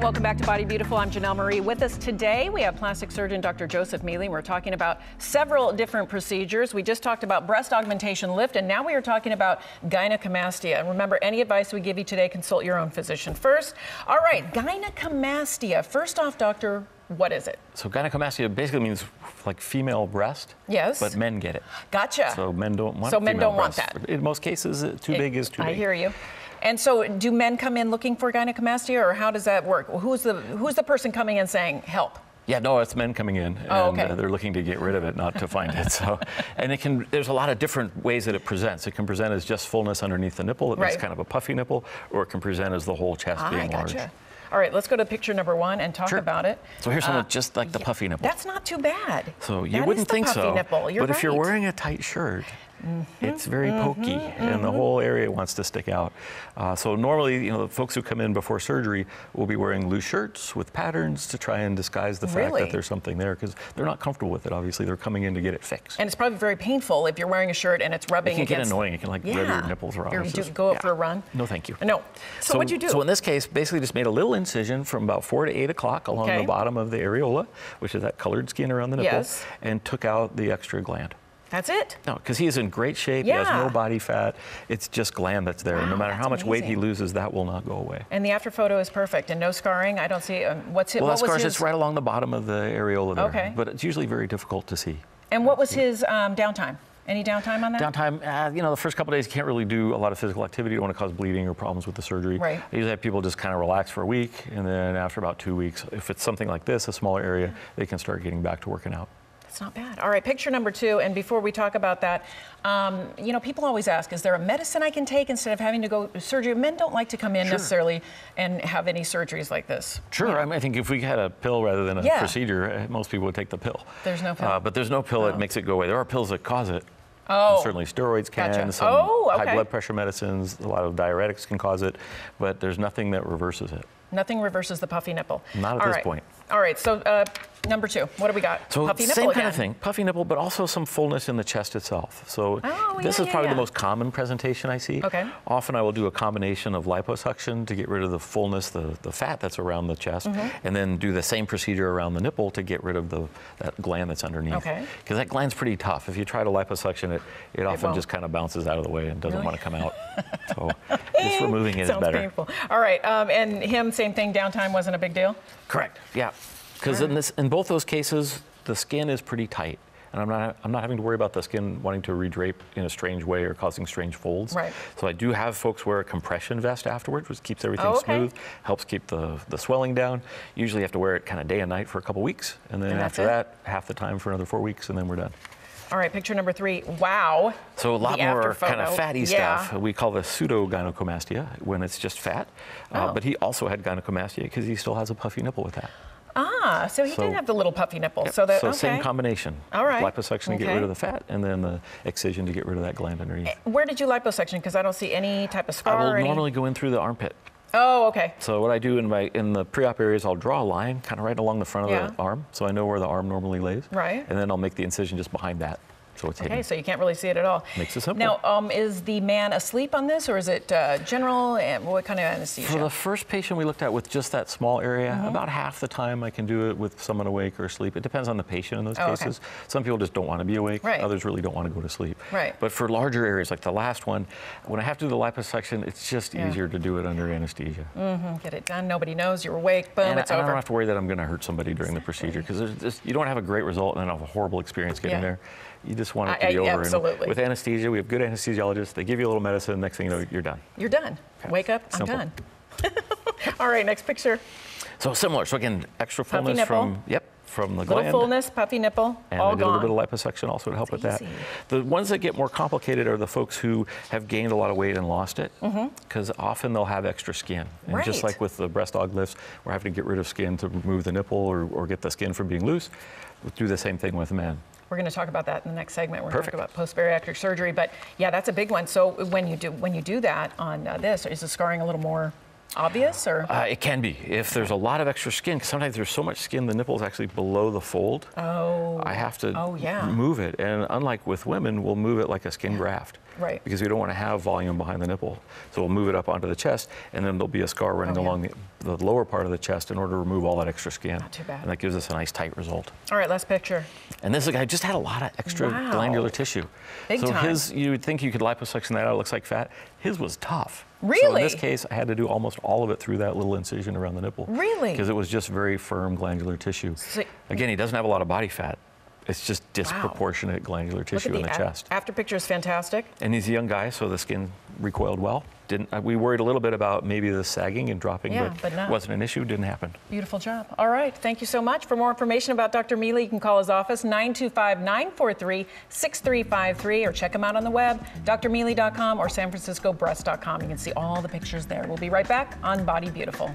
Welcome back to Body Beautiful. I'm Janelle Marie. With us today, we have plastic surgeon Dr. Joseph Mealy. We're talking about several different procedures. We just talked about breast augmentation lift, and now we are talking about gynecomastia. And remember, any advice we give you today, consult your own physician first. All right, gynecomastia. First off, doctor, what is it? So gynecomastia basically means like female breast. Yes. But men get it. Gotcha. So men don't want. So men don't want that. In most cases, too big is too big. I hear you. And so, do men come in looking for gynecomastia, or how does that work? Who's the person coming in saying help? Yeah, no, it's men coming in, and they're looking to get rid of it, not to find it. So, and there's a lot of different ways that it presents. It can present as just fullness underneath the nipple. It makes kind of a puffy nipple, or it can present as the whole chest being large. All right, let's go to picture number one and talk about it. So here's something just like the puffy nipple. That's not too bad. So you wouldn't think so, but if you're wearing a tight shirt, it's very pokey, and the whole area wants to stick out. So normally, the folks who come in before surgery will be wearing loose shirts with patterns to try and disguise the fact that there's something there, because they're not comfortable with it. Obviously, they're coming in to get it fixed. And it's probably very painful if you're wearing a shirt and it's rubbing against. It can get annoying. It can rub your nipples raw. You go out for a run? No, thank you. No. So what'd you do? So in this case, basically just made a little incision from about 4 to 8 o'clock along the bottom of the areola, which is that colored skin around the nipple, and took out the extra gland. That's it? No, because he's in great shape. He has no body fat. It's just gland that's there. And no matter how much weight he loses, that will not go away. And the after photo is perfect, and no scarring. I don't see what's it. Well, that scars, it's right along the bottom of the areola there. Okay. But it's usually very difficult to see. And what was his downtime? Any downtime on that? Downtime, the first couple of days you can't really do a lot of physical activity. You don't want to cause bleeding or problems with the surgery. Right. I usually have people just kind of relax for a week, and then after about 2 weeks, if it's something like this, a smaller area, they can start getting back to working out. That's not bad. All right, picture number two, and before we talk about that, people always ask, is there a medicine I can take instead of having to go to surgery? Men don't like to come in necessarily and have any surgeries like this. Sure, I think if we had a pill rather than a procedure, most people would take the pill. There's no pill? But there's no pill that makes it go away. There are pills that cause it. Oh. Certainly steroids can, some high blood pressure medicines, a lot of diuretics can cause it, but there's nothing that reverses it. Nothing reverses the puffy nipple. Not at this point. All right, so number two, what do we got? So puffy nipple same again. kind of thing, puffy nipple, but also some fullness in the chest itself. So this is probably the most common presentation I see. Okay. Often I will do a combination of liposuction to get rid of the fullness, the fat that's around the chest, and then do the same procedure around the nipple to get rid of that gland that's underneath. Okay. Because that gland's pretty tough. If you try to liposuction it often just kind of bounces out of the way and doesn't want to come out. So just removing it is better. Sounds painful. All right, and him, same thing, downtime wasn't a big deal? Correct, yeah. Because in both those cases, the skin is pretty tight, and I'm not having to worry about the skin wanting to redrape in a strange way or causing strange folds. Right. So I do have folks wear a compression vest afterwards, which keeps everything smooth, helps keep the swelling down. Usually you have to wear it kind of day and night for a couple weeks, and then after that, half the time for another 4 weeks, and then we're done. All right, picture number three. Wow. So a lot more kind of fatty stuff. We call this pseudo-gynecomastia when it's just fat. But he also had gynecomastia because he still has a puffy nipple with that. Ah, so he did have the little puffy nipple. Yep. So same combination. All right. Liposuction to get rid of the fat, and then the excision to get rid of that gland underneath. Where did you liposuction? Because I don't see any type of scar. I will normally go in through the armpit. Oh, okay. So what I do in the pre-op areas, I'll draw a line kind of right along the front of the arm, so I know where the arm normally lays. Right. And then I'll make the incision just behind that. So it's hidden. So you can't really see it at all. Makes it simple. Now, is the man asleep on this, or is it general? What kind of anesthesia? For the first patient we looked at with just that small area, about half the time I can do it with someone awake or asleep. It depends on the patient in those cases. Some people just don't want to be awake. Others really don't want to go to sleep. But for larger areas, like the last one, when I have to do the liposuction, it's just easier to do it under anesthesia. Get it done. Nobody knows. You're awake. Boom, it's over. I don't have to worry that I'm going to hurt somebody during the procedure, because you don't have a great result and then have a horrible experience getting there. You just want it to be over. Absolutely. With anesthesia, we have good anesthesiologists. They give you a little medicine. Next thing you know, you're done. You're done. Wake up. I'm done. All right, next picture. So similar. So again, extra fullness from the gland. Little fullness, puffy nipple, and all I did gone. a little bit of liposuction also to help with that. The ones that get more complicated are the folks who have gained a lot of weight and lost it, because often they'll have extra skin. And just like with the breast aug lifts, we're having to get rid of skin to remove the nipple or get the skin from being loose. We'll do the same thing with men. We're going to talk about that in the next segment. We're going to talk about post-bariatric surgery, but yeah, that's a big one. So when you do that on this, is the scarring a little more obvious, or? It can be. If there's a lot of extra skin, 'cause sometimes there's so much skin, the nipple is actually below the fold. Oh. I have to move it. And unlike with women, we'll move it like a skin graft. Right. Because we don't want to have volume behind the nipple. So we'll move it up onto the chest, and then there'll be a scar running along the lower part of the chest in order to remove all that extra skin. Not too bad. And that gives us a nice tight result. All right, last picture. And this guy just had a lot of extra glandular tissue. Big so time. you would think you could liposuction that out, it looks like fat. His was tough. Really? So in this case, I had to do almost all of it through that little incision around the nipple. Really? Because it was just very firm glandular tissue. So, again, he doesn't have a lot of body fat. It's just disproportionate glandular tissue in the chest. After picture is fantastic. And he's a young guy, so the skin recoiled well. We worried a little bit about maybe the sagging and dropping, but it wasn't an issue, didn't happen. Beautiful job. All right, thank you so much. For more information about Dr. Mealy, you can call his office, 925-943-6353, or check him out on the web, drmealy.com or sanfranciscobreast.com. You can see all the pictures there. We'll be right back on Body Beautiful.